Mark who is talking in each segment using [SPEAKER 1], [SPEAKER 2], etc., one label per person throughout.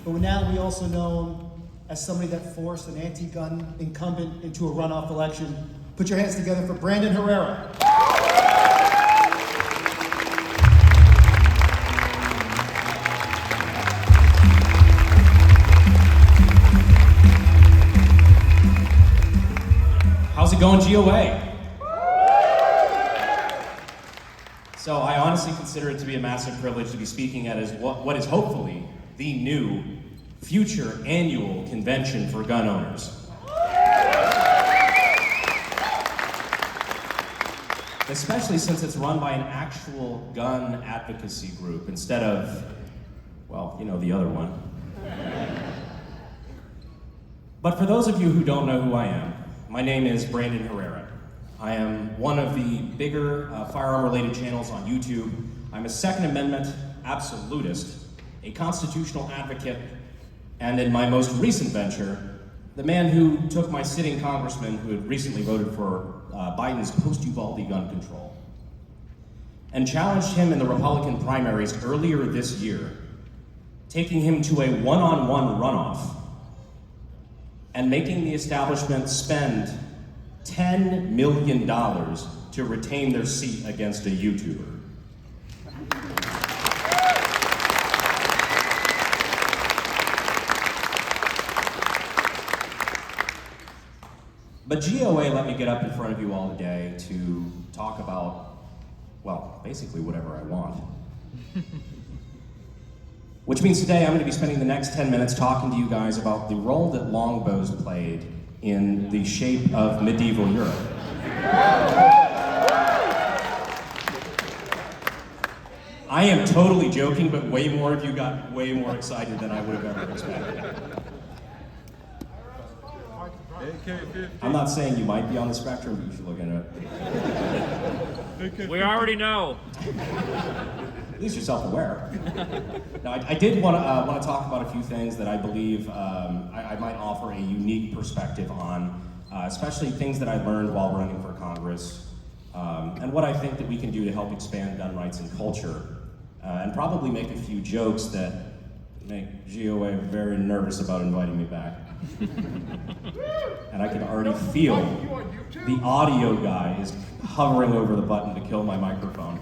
[SPEAKER 1] but now we also know him as somebody that forced an anti-gun incumbent into a runoff election. Put your hands together for Brandon Herrera.
[SPEAKER 2] How's it going, G.O.A.L.S? So I honestly consider it to be a massive privilege to be speaking at what is hopefully the new future annual convention for gun owners. Especially since it's run by an actual gun advocacy group instead of, well, you know, the other one. But for those of you who don't know who I am, my name is Brandon Herrera. I am one of the bigger firearm-related channels on YouTube. I'm a Second Amendment absolutist, a constitutional advocate, and in my most recent venture, the man who took my sitting congressman who had recently voted for Biden's post-Uvalde gun control and challenged him in the Republican primaries earlier this year, taking him to a one-on-one runoff and making the establishment spend $10 million to retain their seat against a YouTuber. But G.O.A.L.S let me get up in front of you all today to talk about, well, basically whatever I want. Which means today I'm going to be spending the next 10 minutes talking to you guys about the role that longbows played in the shape of medieval Europe. I am totally joking, but way more of you got way more excited than I would have ever expected. I'm not saying you might be on the spectrum, but you should look into it.
[SPEAKER 3] We already know.
[SPEAKER 2] At least you're self-aware. Now, I did want to talk about a few things that I believe I might offer a unique perspective on, especially things that I learned while running for Congress, and what I think that we can do to help expand gun rights and culture, and probably make a few jokes that make G.O.A. very nervous about inviting me back. And I can already feel the audio guy is hovering over the button to kill my microphone.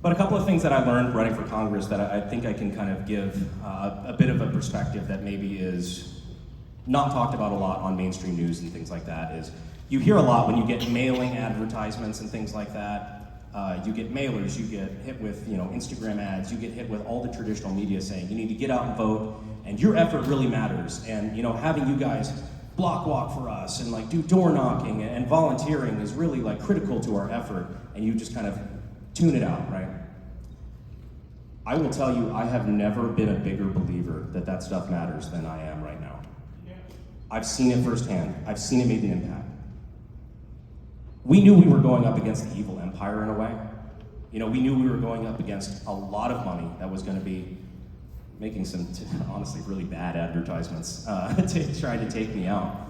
[SPEAKER 2] But a couple of things that I learned running for Congress that I think I can kind of give a bit of a perspective that maybe is not talked about a lot on mainstream news and things like that is, you hear a lot when you get mailing advertisements and things like that. You get mailers, you get hit with Instagram ads, you get hit with all the traditional media saying you need to get out and vote, and your effort really matters, and having you guys block walk for us and like do door knocking and volunteering is really like critical to our effort, and you just kind of tune it out, right? I will tell you, I have never been a bigger believer that that stuff matters than I am right now. I've seen it firsthand. I've seen it make an impact. We knew we were going up against the evil empire in a way. We knew we were going up against a lot of money that was going to be making some, honestly, really bad advertisements to try to take me out.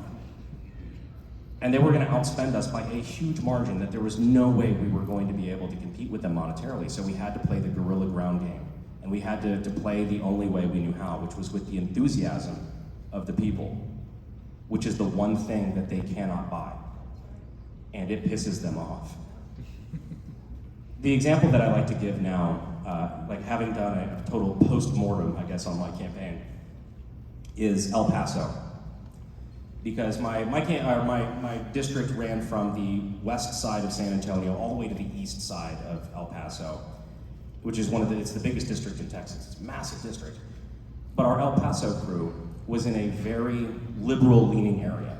[SPEAKER 2] And they were going to outspend us by a huge margin that there was no way we were going to be able to compete with them monetarily. So we had to play the guerrilla ground game. And we had to play the only way we knew how, which was with the enthusiasm of the people, which is the one thing that they cannot buy. And it pisses them off. The example that I like to give now, like having done a total post-mortem, I guess, on my campaign, is El Paso. Because my district ran from the west side of San Antonio all the way to the east side of El Paso, which is it's the biggest district in Texas. It's a massive district. But our El Paso crew was in a very liberal-leaning area.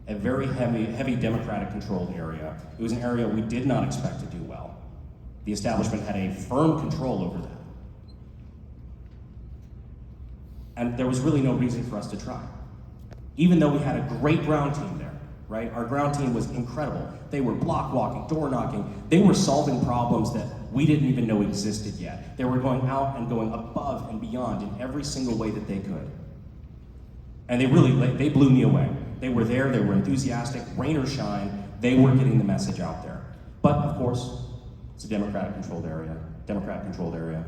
[SPEAKER 2] A very heavy Democratic-controlled area. It was an area we did not expect to do well. The establishment had a firm control over that. And there was really no reason for us to try. Even though we had a great ground team there, right? Our ground team was incredible. They were block walking, door knocking. They were solving problems that we didn't even know existed yet. They were going out and going above and beyond in every single way that they could. And they blew me away. They were there, they were enthusiastic, rain or shine, they were getting the message out there. But of course, It's a Democrat-controlled area.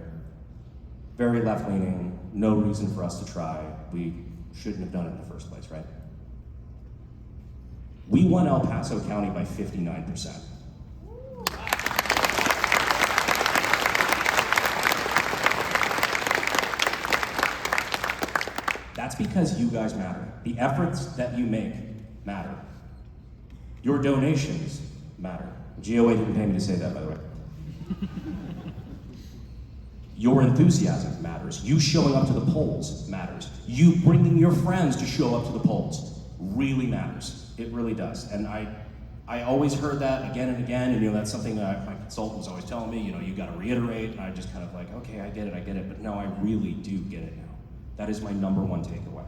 [SPEAKER 2] Very left-leaning, no reason for us to try. We shouldn't have done it in the first place, right? We won El Paso County by 59%. That's because you guys matter. The efforts that you make matter. Your donations matter. G.O.A.L.S didn't pay me to say that, by the way. Your enthusiasm matters. You showing up to the polls matters. You bringing your friends to show up to the polls really matters. It really does. And I always heard that again and again, and that's something that my consultant was always telling me, you got to reiterate, and I just kind of like, okay, I get it, but no, I really do get it now. That is my number one takeaway.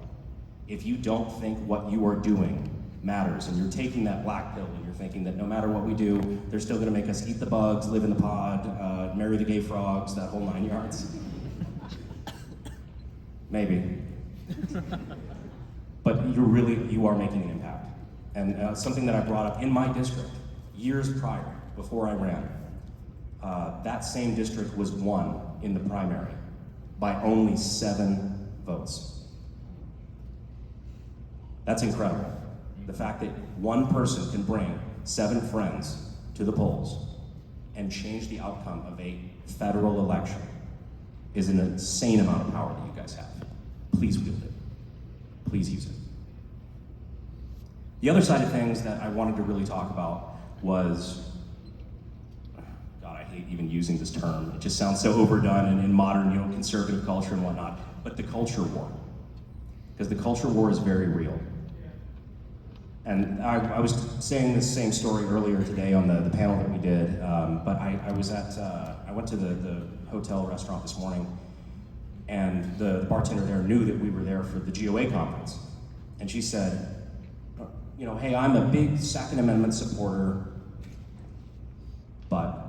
[SPEAKER 2] If you don't think what you are doing matters, and you're taking that black pill, and you're thinking that no matter what we do, they're still gonna make us eat the bugs, live in the pod, marry the gay frogs, that whole 9 yards. Maybe. But you are making an impact. And something that I brought up in my district years prior, before I ran, that same district was won in the primary by only 7 votes. That's incredible. The fact that one person can bring 7 friends to the polls and change the outcome of a federal election is an insane amount of power that you guys have. Please wield it. Please use it. The other side of things that I wanted to really talk about was, God, I hate even using this term. It just sounds so overdone and in modern, conservative culture and whatnot, but the culture war. Because the culture war is very real. And I was saying this same story earlier today on the panel that we did, but I went to the hotel restaurant this morning, and the bartender there knew that we were there for the G.O.A. conference. And she said, hey, I'm a big Second Amendment supporter, but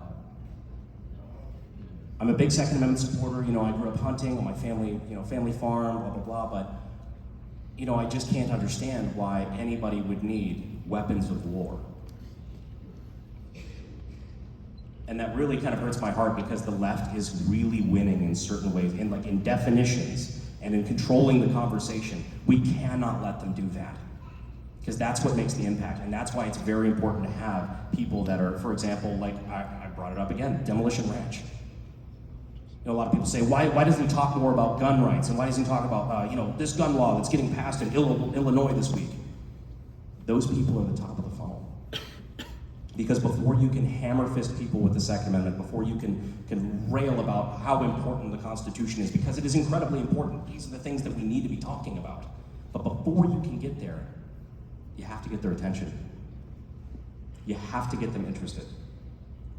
[SPEAKER 2] I'm a big Second Amendment supporter. I grew up hunting on my family farm, blah, blah, blah, but I just can't understand why anybody would need weapons of war. And that really kind of hurts my heart, because the left is really winning in certain ways, in definitions and in controlling the conversation. We cannot let them do that, because that's what makes the impact. And that's why it's very important to have people that are, for example, like I brought it up again, Demolition Ranch. A lot of people say, why doesn't he talk more about gun rights? And why doesn't he talk about, this gun law that's getting passed in Illinois this week? Those people are the top of the funnel. Because before you can hammer fist people with the Second Amendment, before you can rail about how important the Constitution is, because it is incredibly important. These are the things that we need to be talking about. But before you can get there, you have to get their attention. You have to get them interested.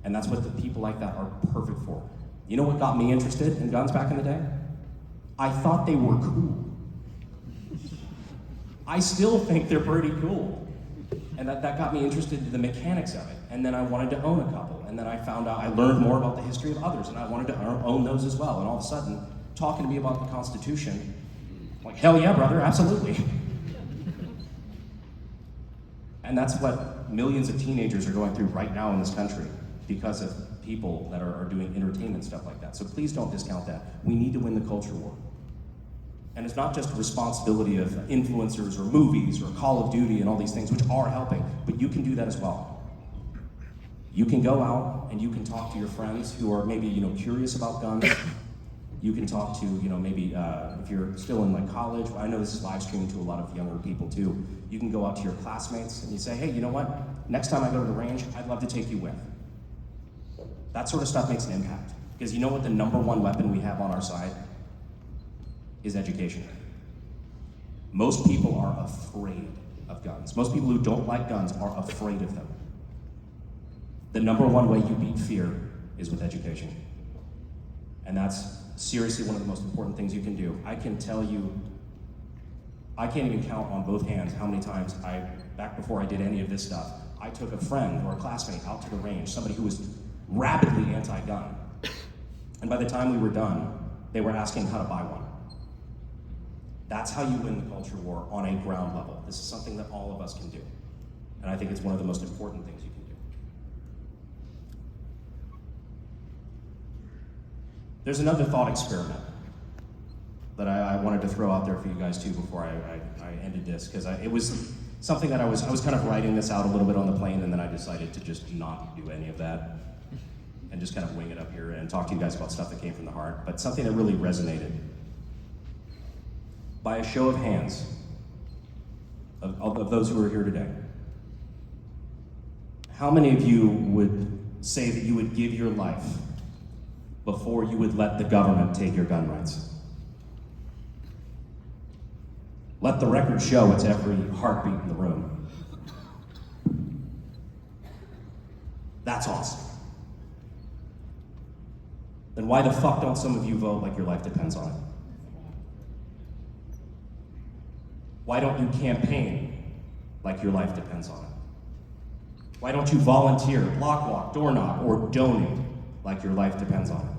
[SPEAKER 2] And that's what the people like that are perfect for. You know what got me interested in guns back in the day? I thought they were cool. I still think they're pretty cool. And that got me interested in the mechanics of it. And then I wanted to own a couple. And then I found out, I learned more about the history of others, and I wanted to own those as well. And all of a sudden, talking to me about the Constitution, like, hell yeah, brother, absolutely. And that's what millions of teenagers are going through right now in this country, because of people that are doing entertainment stuff like that. So please don't discount that. We need to win the culture war. And it's not just the responsibility of influencers or movies or Call of Duty and all these things, which are helping, but you can do that as well. You can go out and you can talk to your friends who are maybe curious about guns. You can talk to maybe if you're still in college. I know this is live streaming to a lot of younger people too. You can go out to your classmates and you say, hey, you know what? Next time I go to the range, I'd love to take you with. That sort of stuff makes an impact. Because you know what the number one weapon we have on our side is education. Most people are afraid of guns. Most people who don't like guns are afraid of them. The number one way you beat fear is with education. And that's seriously one of the most important things you can do. I can tell you, I can't even count on both hands how many times back before I did any of this stuff, I took a friend or a classmate out to the range, somebody who was rabidly anti-gun. And by the time we were done, they were asking how to buy one. That's how you win the culture war on a ground level. This is something that all of us can do. And I think it's one of the most important things you can do. There's another thought experiment that I wanted to throw out there for you guys too before I ended this, because it was something that I was kind of writing this out a little bit on the plane, and then I decided to just not do any of that and just kind of wing it up here and talk to you guys about stuff that came from the heart, but something that really resonated. By a show of hands of those who are here today, how many of you would say that you would give your life before you would let the government take your gun rights? Let the record show it's every heartbeat in the room. That's awesome. Then why the fuck don't some of you vote like your life depends on it? Why don't you campaign like your life depends on it? Why don't you volunteer, block walk, door knock, or donate like your life depends on it?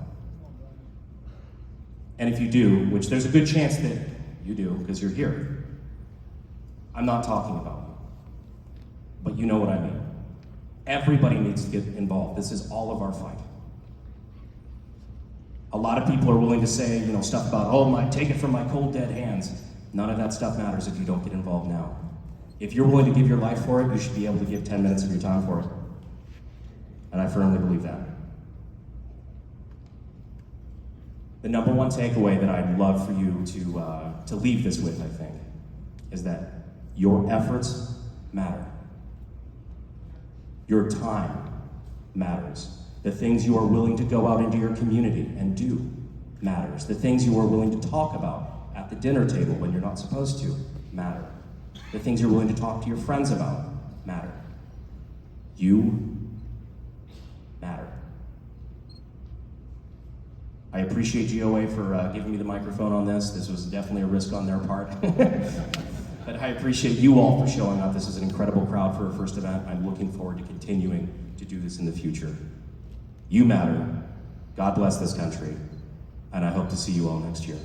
[SPEAKER 2] And if you do, which there's a good chance that you do because you're here, I'm not talking about you, but you know what I mean. Everybody needs to get involved. This is all of our fight. A lot of people are willing to say, stuff about, take it from my cold dead hands. None of that stuff matters if you don't get involved now. If you're willing to give your life for it, you should be able to give 10 minutes of your time for it. And I firmly believe that. The number one takeaway that I'd love for you to leave this with, I think, is that your efforts matter. Your time matters. The things you are willing to go out into your community and do matters. The things you are willing to talk about at the dinner table when you're not supposed to matter. The things you're willing to talk to your friends about matter. You matter. I appreciate G.O.A. for giving me the microphone on this. This was definitely a risk on their part. But I appreciate you all for showing up. This is an incredible crowd for a first event. I'm looking forward to continuing to do this in the future. You matter. God bless this country. And I hope to see you all next year.